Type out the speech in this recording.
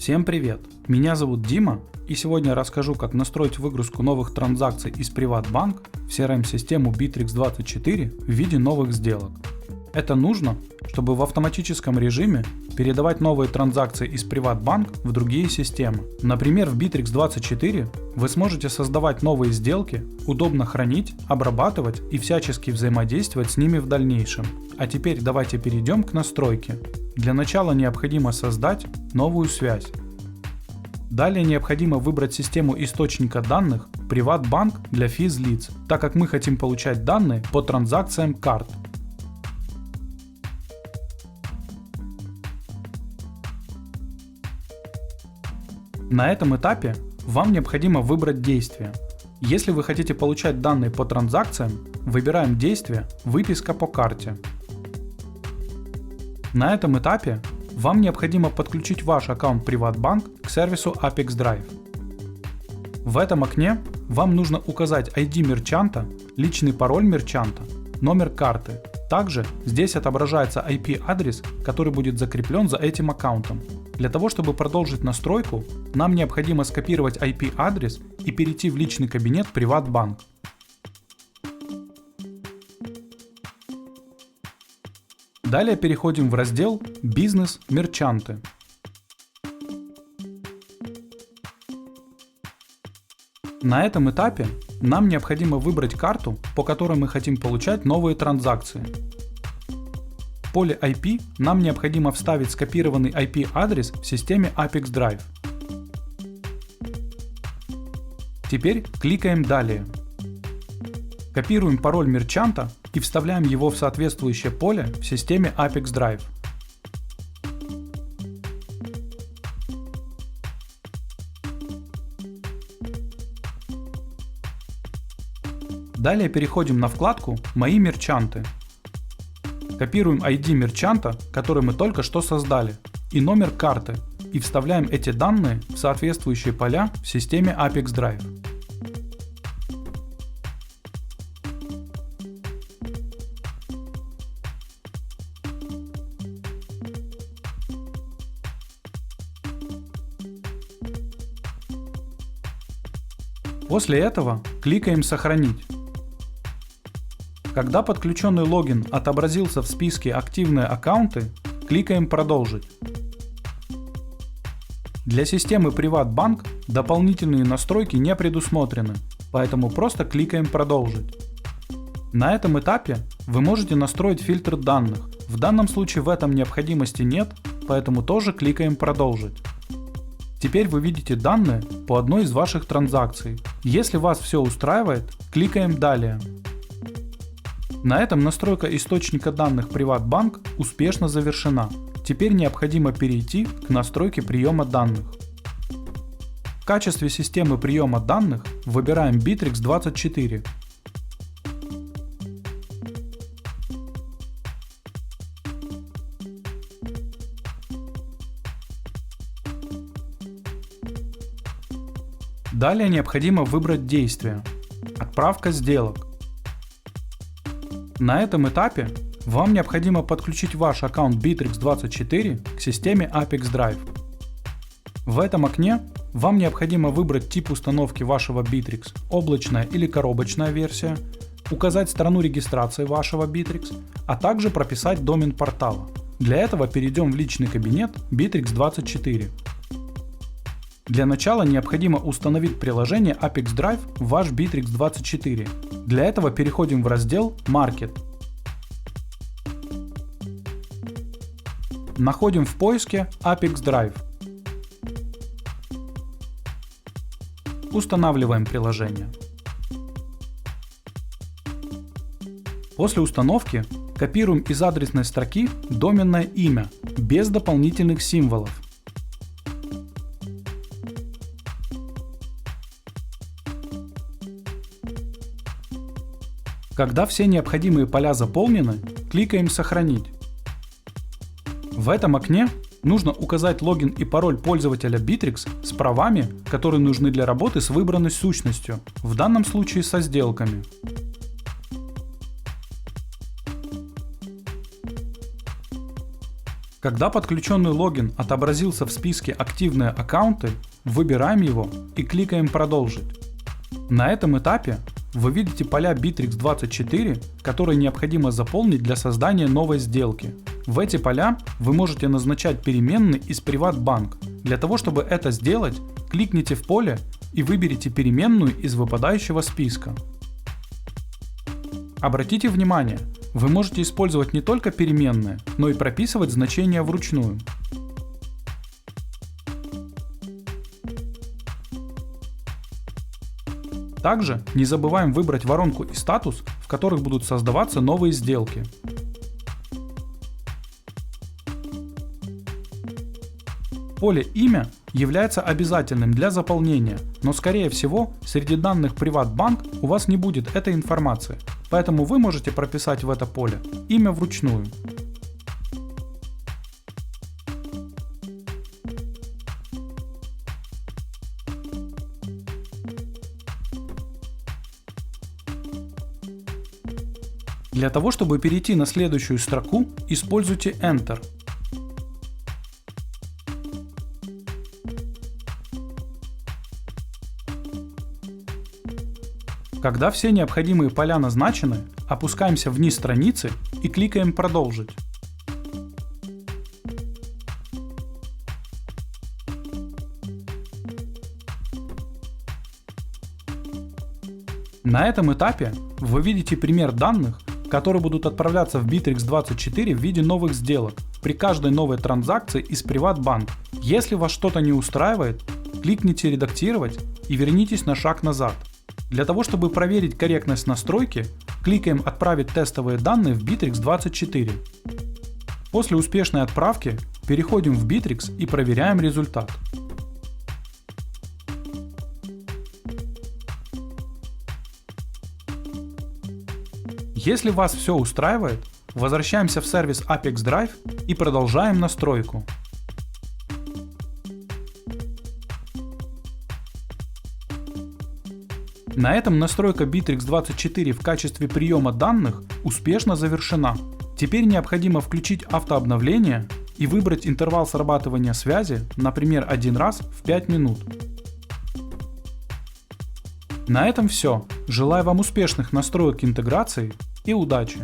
Всем привет! Меня зовут Дима, и сегодня я расскажу, как настроить выгрузку новых транзакций из PrivatBank в CRM-систему Bittrex24 в виде новых сделок. Это нужно, чтобы в автоматическом режиме передавать новые транзакции из PrivatBank в другие системы. Например, в Bittrex24 вы сможете создавать новые сделки, удобно хранить, обрабатывать и всячески взаимодействовать с ними в дальнейшем. А теперь давайте перейдем к настройке. Для начала необходимо создать новую связь. Далее необходимо выбрать систему источника данных PrivatBank для физлиц, так как мы хотим получать данные по транзакциям карт. На этом этапе вам необходимо выбрать действие. Если вы хотите получать данные по транзакциям, выбираем действие «Выписка по карте». На этом этапе вам необходимо подключить ваш аккаунт PrivatBank к сервису Apex Drive. В этом окне вам нужно указать ID мерчанта, личный пароль мерчанта, номер карты. Также здесь отображается IP-адрес, который будет закреплен за этим аккаунтом. Для того, чтобы продолжить настройку, нам необходимо скопировать IP-адрес и перейти в личный кабинет PrivatBank. Далее переходим в раздел «Бизнес-мерчанты». На этом этапе нам необходимо выбрать карту, по которой мы хотим получать новые транзакции. В поле IP нам необходимо вставить скопированный IP-адрес в системе Apex Drive. Теперь кликаем «Далее». Копируем пароль мерчанта и вставляем его в соответствующее поле в системе Apex Drive. Далее переходим на вкладку «Мои мерчанты». Копируем ID мерчанта, который мы только что создали, и номер карты, и вставляем эти данные в соответствующие поля в системе Apex Drive. После этого кликаем «Сохранить». Когда подключенный логин отобразился в списке «Активные аккаунты», кликаем «Продолжить». Для системы PrivatBank дополнительные настройки не предусмотрены, поэтому просто кликаем «Продолжить». На этом этапе вы можете настроить фильтр данных. В данном случае в этом необходимости нет, поэтому тоже кликаем «Продолжить». Теперь вы видите данные по одной из ваших транзакций. Если вас все устраивает, кликаем «Далее». На этом настройка источника данных PrivatBank успешно завершена. Теперь необходимо перейти к настройке приема данных. В качестве системы приема данных выбираем Bittrex24. Далее необходимо выбрать действие «Отправка сделок». На этом этапе вам необходимо подключить ваш аккаунт Bittrex24 к системе Apex Drive. В этом окне вам необходимо выбрать тип установки вашего Bittrex – облачная или коробочная версия, указать страну регистрации вашего Bittrex, а также прописать домен портала. Для этого перейдем в личный кабинет Bittrex24. Для начала необходимо установить приложение Apex Drive в ваш Bittrex24. Для этого переходим в раздел Market. Находим в поиске Apex Drive. Устанавливаем приложение. После установки копируем из адресной строки доменное имя без дополнительных символов. Когда все необходимые поля заполнены, кликаем «Сохранить». В этом окне нужно указать логин и пароль пользователя Bittrex с правами, которые нужны для работы с выбранной сущностью, в данном случае со сделками. Когда подключенный логин отобразился в списке «Активные аккаунты», выбираем его и кликаем «Продолжить». На этом этапе вы видите поля Bittrex24, которые необходимо заполнить для создания новой сделки. В эти поля вы можете назначать переменные из PrivatBank. Для того, чтобы это сделать, кликните в поле и выберите переменную из выпадающего списка. Обратите внимание, вы можете использовать не только переменные, но и прописывать значения вручную. Также не забываем выбрать воронку и статус, в которых будут создаваться новые сделки. Поле «Имя» является обязательным для заполнения, но скорее всего среди данных PrivatBank у вас не будет этой информации, поэтому вы можете прописать в это поле имя вручную. Для того, чтобы перейти на следующую строку, используйте Enter. Когда все необходимые поля назначены, опускаемся вниз страницы и кликаем «Продолжить». На этом этапе вы видите пример данных, которые будут отправляться в Bittrex24 в виде новых сделок при каждой новой транзакции из PrivatBank. Если вас что-то не устраивает, кликните «Редактировать» и вернитесь на шаг назад. Для того, чтобы проверить корректность настройки, кликаем «Отправить тестовые данные в Bittrex24». После успешной отправки переходим в Bittrex и проверяем результат. Если вас все устраивает, возвращаемся в сервис Apex Drive и продолжаем настройку. На этом настройка Bittrex24 в качестве приема данных успешно завершена. Теперь необходимо включить автообновление и выбрать интервал срабатывания связи, например, один раз в 5 минут. На этом все. Желаю вам успешных настроек интеграции и удачи!